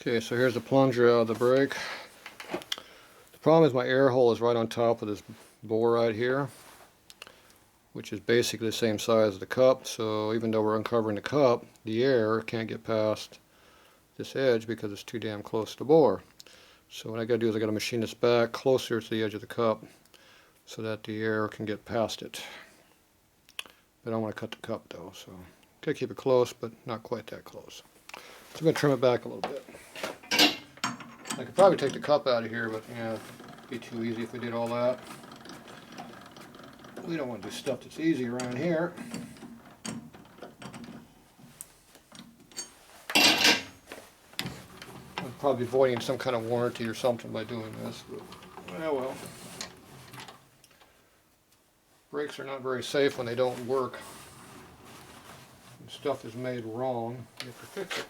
Okay, so here's the plunger out of the brake. The problem is my air hole is right on top of this bore right here, which is basically the same size as the cup, so even though we're uncovering the cup, the air can't get past this edge because it's too damn close to the bore. So what I gotta do is I gotta machine this back closer to the edge of the cup so that the air can get past it. But I don't want to cut the cup though, so gotta keep it close, but not quite that close. So I'm gonna trim it back a little bit. I could probably take the cup out of here, but yeah, it'd be too easy if we did all that. We don't want to do stuff that's easy around here. I'm probably avoiding some kind of warranty or something by doing this, but well. Brakes are not very safe when they don't work. When stuff is made wrong, you have to fix it.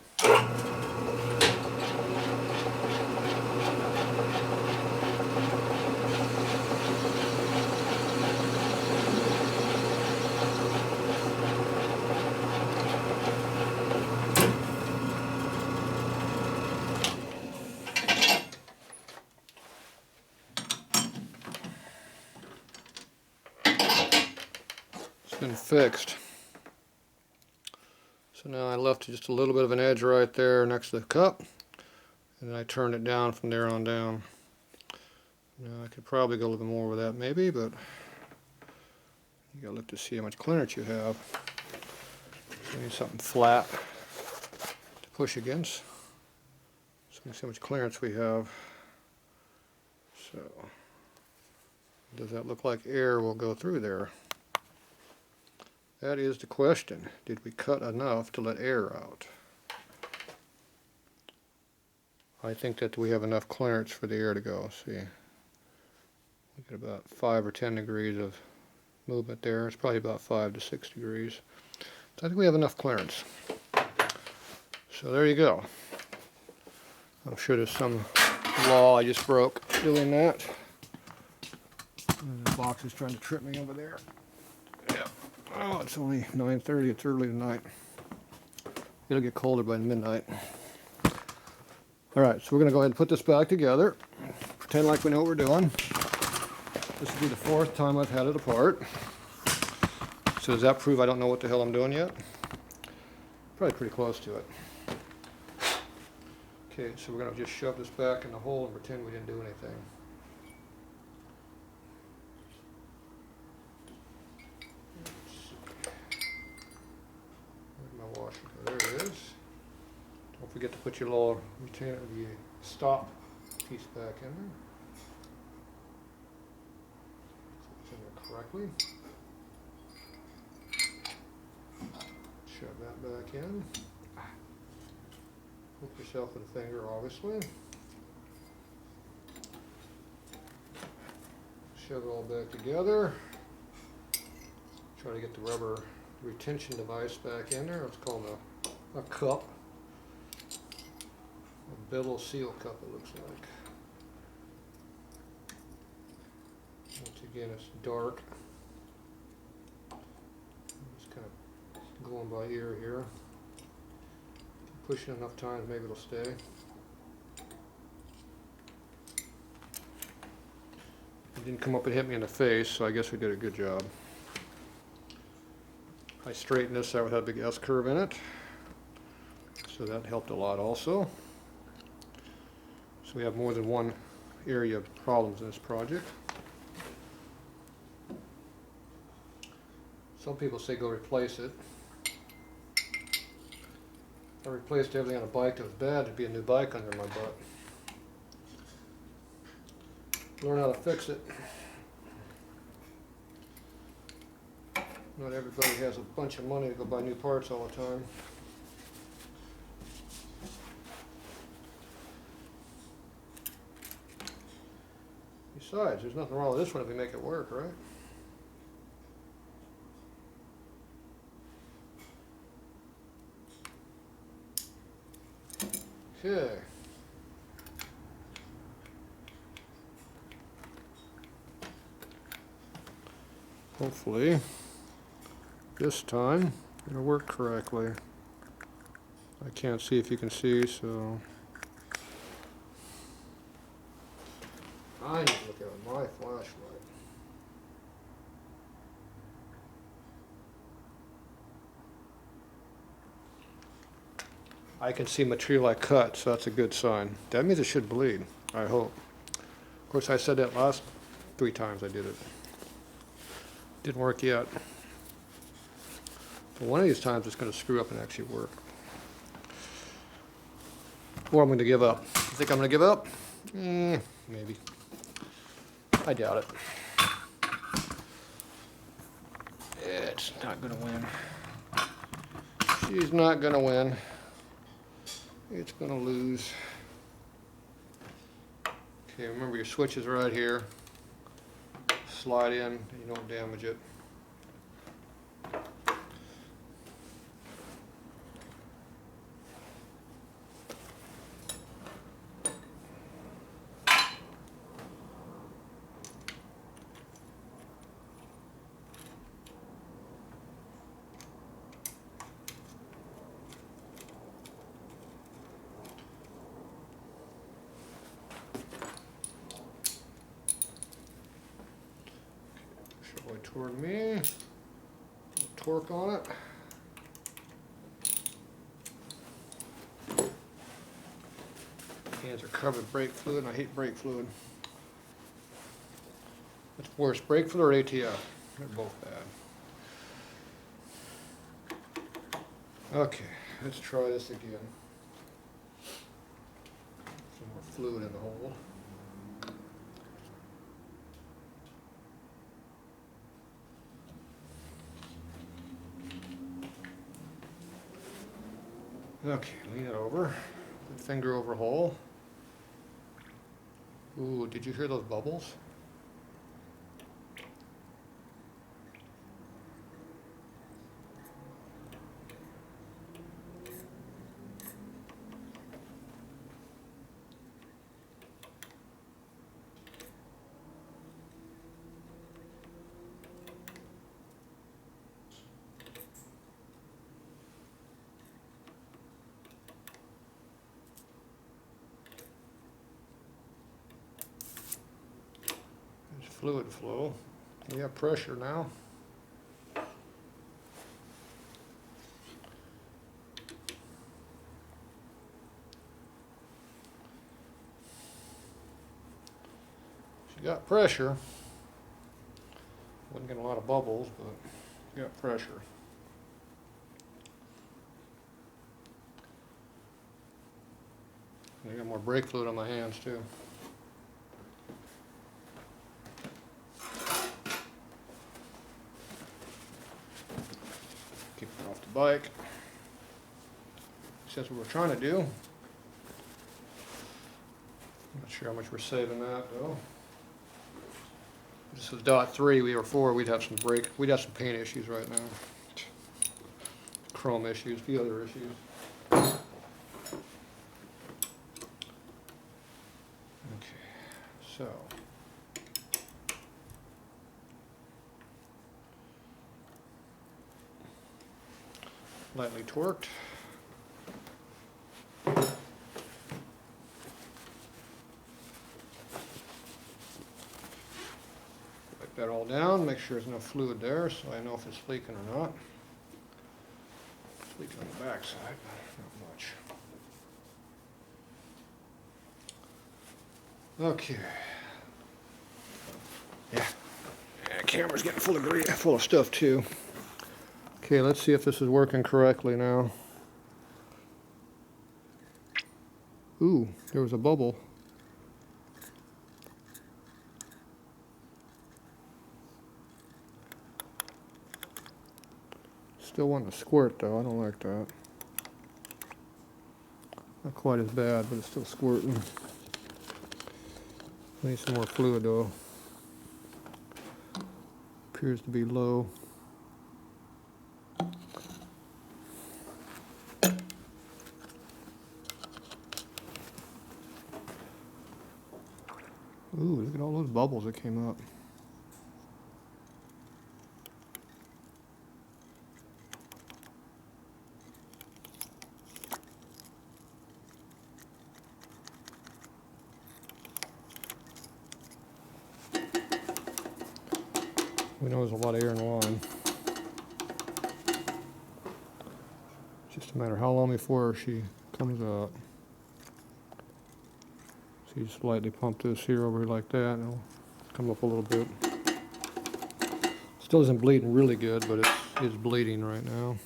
Been fixed. So now I left just a little bit of an edge right there next to the cup, and then I turned it down from there on down. Now I could probably go a little bit more with that maybe, but you gotta look to see how much clearance you have. So you need something flat to push against. So you can see how much clearance we have. So does that look like air will go through there? That is the question. Did we cut enough to let air out? I think that we have enough clearance for the air to go. See, we get about 5 or 10 degrees of movement there. It's probably about 5 to 6 degrees. So I think we have enough clearance. So there you go. I'm sure there's some law I just broke doing that. And the box is trying to trip me over there. Yeah. Oh, it's only 9:30. It's early tonight. It'll get colder by midnight. Alright, so we're going to go ahead and put this back together. Pretend like we know what we're doing. This will be the 4th time I've had it apart. So does that prove I don't know what the hell I'm doing yet? Probably pretty close to it. Okay, so we're going to just shove this back in the hole and pretend we didn't do anything. There it is. Don't forget to put your little retainer, the stop piece back in there. So it's in there correctly. Shove that back in. Hook yourself with a finger, obviously. Shove it all back together. Try to get the rubber retention device back in there. It's called a cup. A billow seal cup, it looks like. Once again, it's dark. I'm just kind of going by ear here. Pushing enough times, maybe it'll stay. It didn't come up and hit me in the face, so I guess we did a good job. I straightened this out with that big S curve in it, so that helped a lot also. So we have more than one area of problems in this project. Some people say go replace it. If I replaced everything on a bike that was bad, there'd be a new bike under my butt. Learn how to fix it. Not everybody has a bunch of money to go buy new parts all the time. Besides, there's nothing wrong with this one if we make it work, right? Okay. Hopefully this time it'll work correctly. I can't see if you can see, so I need to look at my flashlight. I can see material I cut, so that's a good sign. That means it should bleed, I hope. Of course, I said that last 3 times I did it. Didn't work yet. But one of these times it's going to screw up and actually work. Or I'm going to give up. You think I'm going to give up? Maybe. I doubt it. It's not going to win. She's not going to win. It's going to lose. Okay, remember your switch is right here. Slide in, and you don't damage it. Toward me, torque on it. Hands are covered with brake fluid, and I hate brake fluid. What's worse, brake fluid or ATF? They're both bad. Okay, let's try this again. Some more fluid in the hole. Okay, lean it over. Finger over hole. Ooh, did you hear those bubbles? Fluid flow. We have pressure now. She got pressure. Wasn't getting a lot of bubbles, but she got pressure. I got more brake fluid on my hands too. Keep it off the bike. That's what we're trying to do. Not sure how much we're saving that though. This is .3. We were 4. We'd have some paint issues right now. Chrome issues, a few other issues. Okay, so. Lightly torqued. Wipe that all down, make sure there's no fluid there so I know if it's leaking or not. It's leaking on the back side, but not much. Okay. Yeah, camera's getting full of stuff too. Okay, let's see if this is working correctly now. Ooh, there was a bubble. Still wanting to squirt though, I don't like that. Not quite as bad, but it's still squirting. Need some more fluid though. Appears to be low. Ooh, look at all those bubbles that came up. We know there's a lot of air in the line. It's just a matter of how long before she comes out. So you just lightly pump this here over here like that, and it'll come up a little bit. Still isn't bleeding really good, but it's bleeding right now.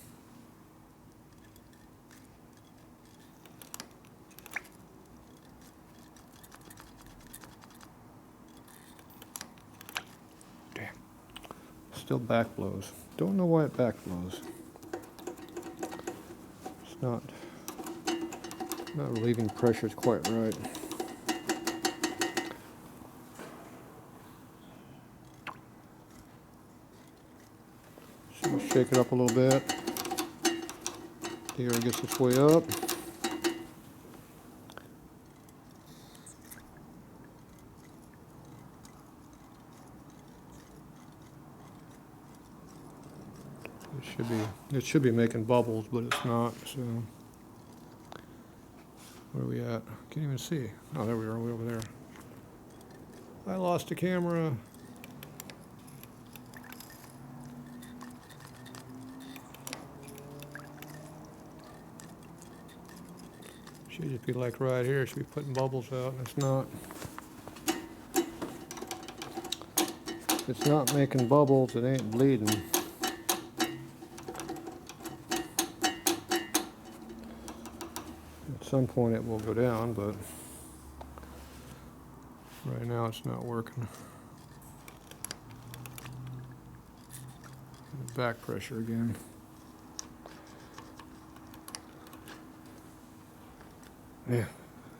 Damn. Still back blows. Don't know why it back blows. It's not relieving pressure is quite right. So shake it up a little bit. The air gets its way up. It should be making bubbles, but it's not. So where are we at? Can't even see. Oh, there we are, way over there. I lost the camera. Should just be like right here. Should be putting bubbles out, and it's not. If it's not making bubbles, it ain't bleeding. At some point it will go down, but right now it's not working. Back pressure again. Yeah,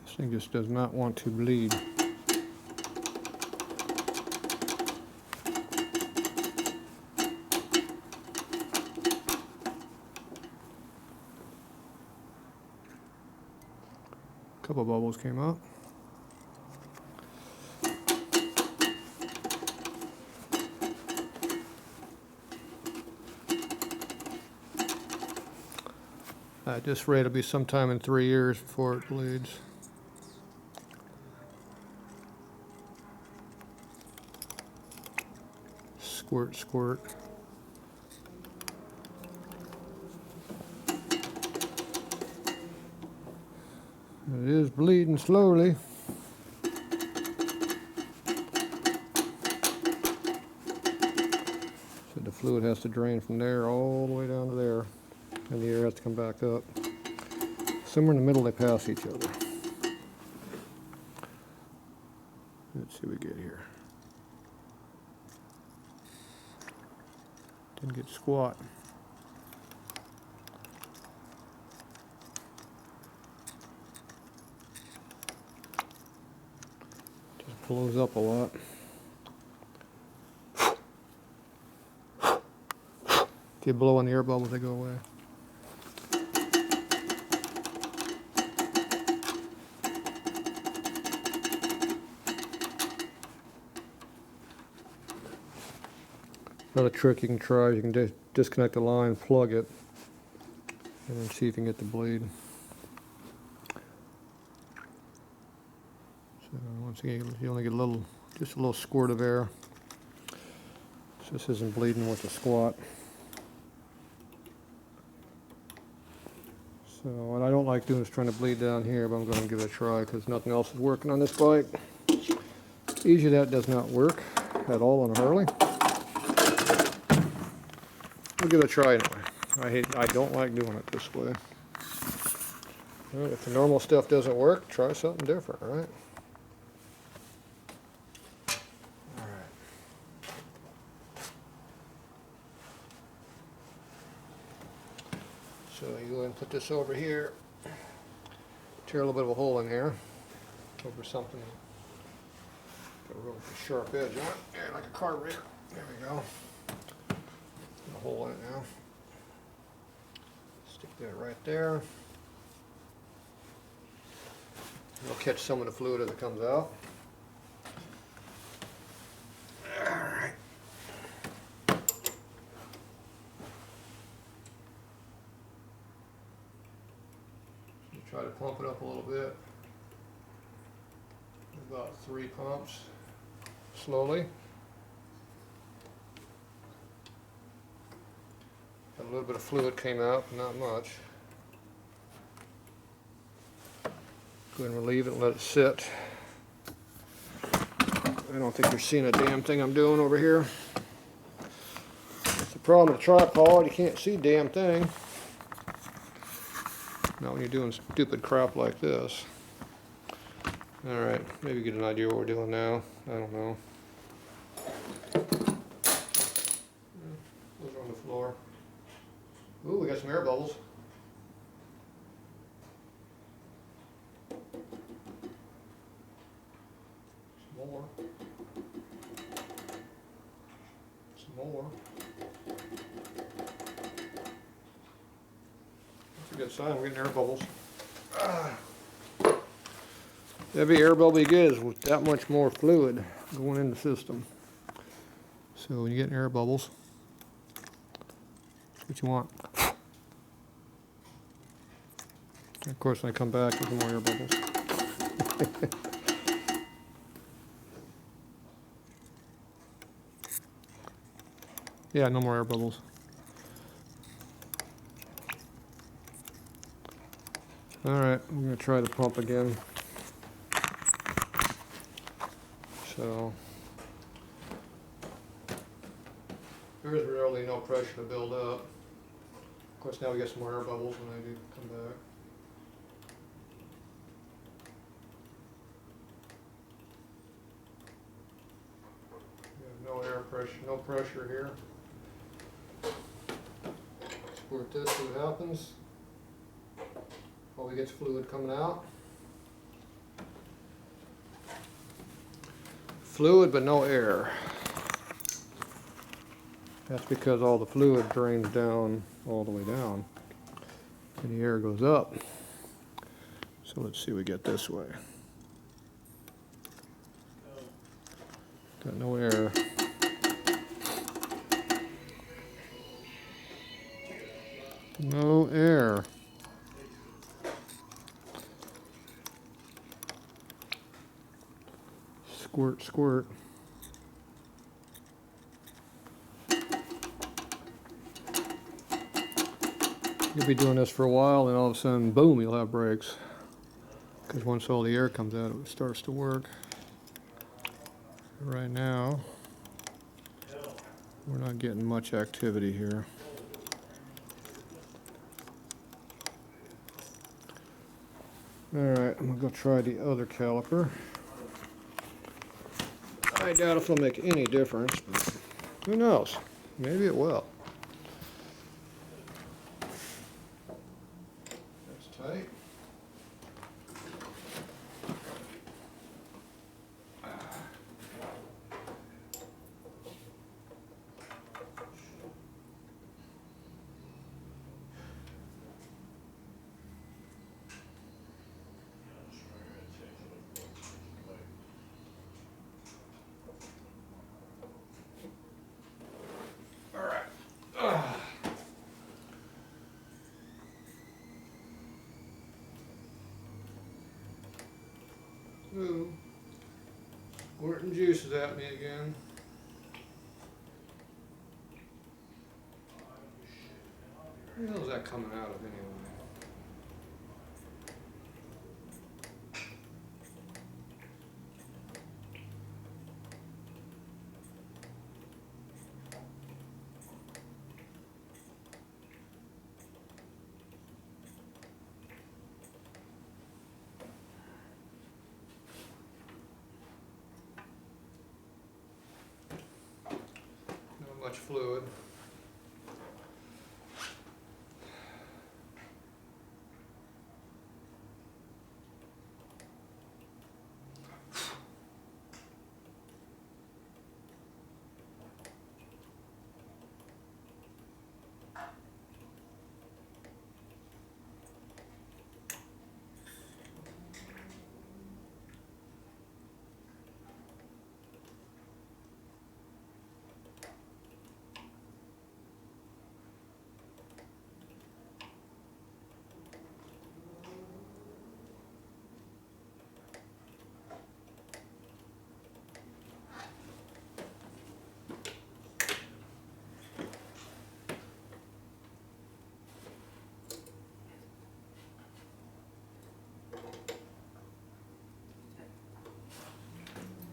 this thing just does not want to bleed. A couple bubbles came up. At this rate, it'll be sometime in 3 years before it bleeds. Squirt, squirt. It is bleeding slowly. So the fluid has to drain from there all the way down to there. And the air has to come back up. Somewhere in the middle they pass each other. Let's see what we get here. Didn't get squat. Just blows up a lot. If you blow on the air bubbles, they go away. Another trick you can try is you can disconnect the line, plug it, and then see if you can get the bleed. So once again, you only get just a little squirt of air. So this isn't bleeding with the squat. So what I don't like doing is trying to bleed down here, but I'm going to give it a try because nothing else is working on this bike. Usually that does not work at all on a Harley. I'll give it a try anyway. I don't like doing it this way. Well, if the normal stuff doesn't work, try something different, right? Alright. So you go ahead and put this over here. Tear a little bit of a hole in here. Over something. Got a real sharp edge on it. Yeah, like a carburetor. There we go. A hole in it now. Stick that right there. It'll catch some of the fluid as it comes out. Alright. You try to pump it up a little bit. About 3 pumps. Slowly. little bit of fluid came out, but not much. Go ahead and relieve it and let it sit. I don't think you're seeing a damn thing I'm doing over here. That's the problem with a tripod, you can't see a damn thing. Not when you're doing stupid crap like this. Alright, maybe get an idea what we're doing now. I don't know. Those are on the floor. Ooh, we got some air bubbles. Some more. Some more. That's a good sign, we're getting air bubbles. Every air bubble you get is with that much more fluid going in the system. So when you get air bubbles, that's what you want. And of course, when I come back, there's more air bubbles. Yeah, no more air bubbles. Alright, I'm going to try the pump again. So, there's really no pressure to build up. Of course, now we get some more air bubbles when I do come back. No air pressure, no pressure here. Squirt this, see what happens. Probably gets fluid coming out. Fluid but no air. That's because all the fluid drains down all the way down and the air goes up. So let's see what we get this way. Got no air. No air. Squirt, squirt. You'll be doing this for a while, and all of a sudden, boom, you'll have brakes. Because once all the air comes out, it starts to work. Right now, we're not getting much activity here. Alright, I'm going to go try the other caliper. I doubt if it'll make any difference, but who knows? Maybe it will. That's tight. Ooh, squirting juices at me again. Where the hell is that coming out of anyway? Much fluid.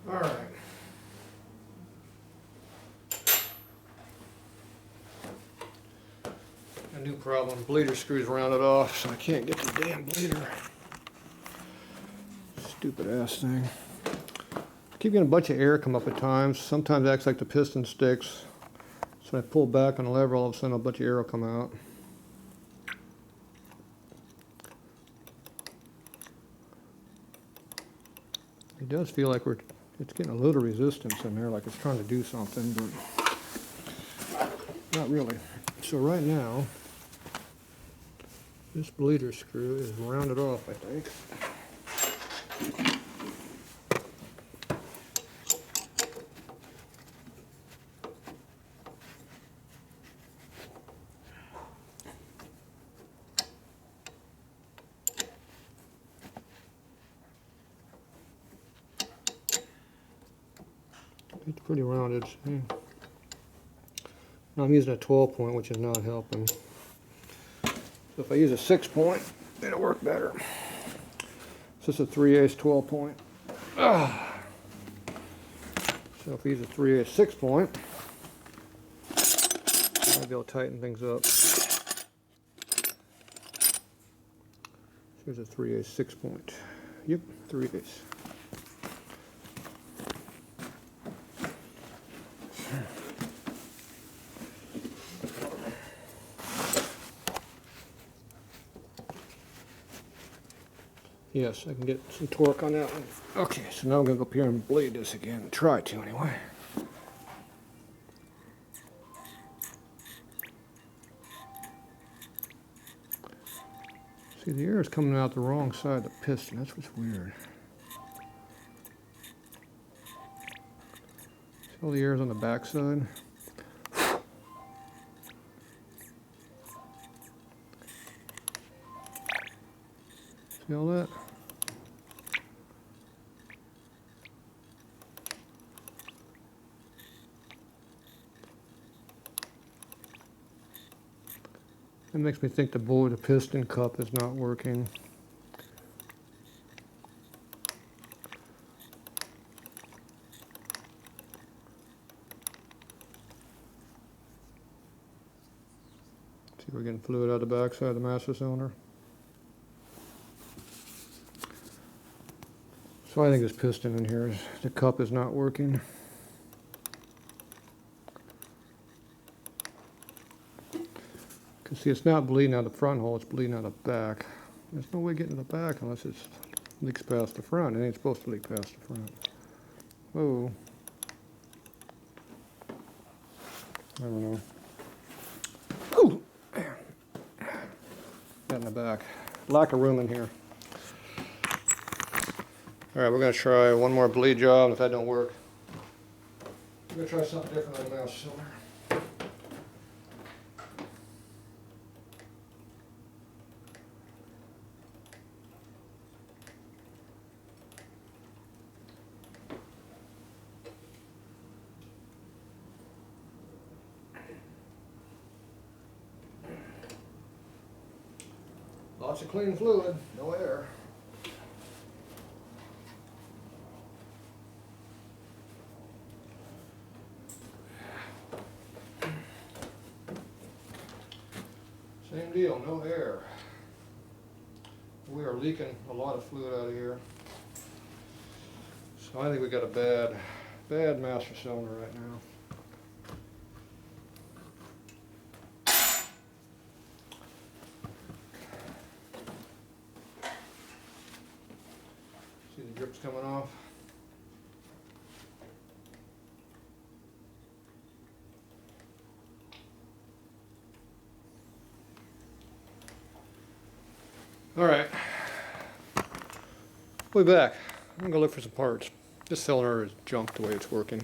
Alright. A new problem. Bleeder screws rounded off, so I can't get the damn bleeder. Stupid ass thing. I keep getting a bunch of air come up at times. Sometimes it acts like the piston sticks. So I pull back on the lever, all of a sudden a bunch of air will come out. It does feel like it's getting a little resistance in there, like it's trying to do something, but not really. So right now, this bleeder screw is rounded off, I think. It's pretty rounded. Now I'm using a 12 point, which is not helping. So if I use a 6 point, it'll work better. So it's a 3/8 12 point. So if I use a 3/8 6 point, I'll be able to tighten things up. Here's a 3/8 6 point. Yep, 3/8. Yes, I can get some torque on that one. Okay, so now I'm going to go up here and blade this again. Try to, anyway. See, the air is coming out the wrong side of the piston. That's what's weird. See all the air's on the back side? See all that? That makes me think the piston cup is not working. See, we're getting fluid out the back side of the master cylinder. So I think this piston in here, the cup is not working. See, it's not bleeding out the front hole, it's bleeding out the back. There's no way getting to the back unless it leaks past the front. It ain't supposed to leak past the front. Oh. I don't know. Oh! Got in the back. Lack of room in here. Alright, we're going to try one more bleed job. If that don't work, we're going to try something different on the master cylinder. Lots of clean fluid, no air. Same deal, no air. We are leaking a lot of fluid out of here. So I think we got a bad master cylinder right now. See the drips coming off? Alright, we'll be back. I'm going to look for some parts. This cylinder is junk the way it's working.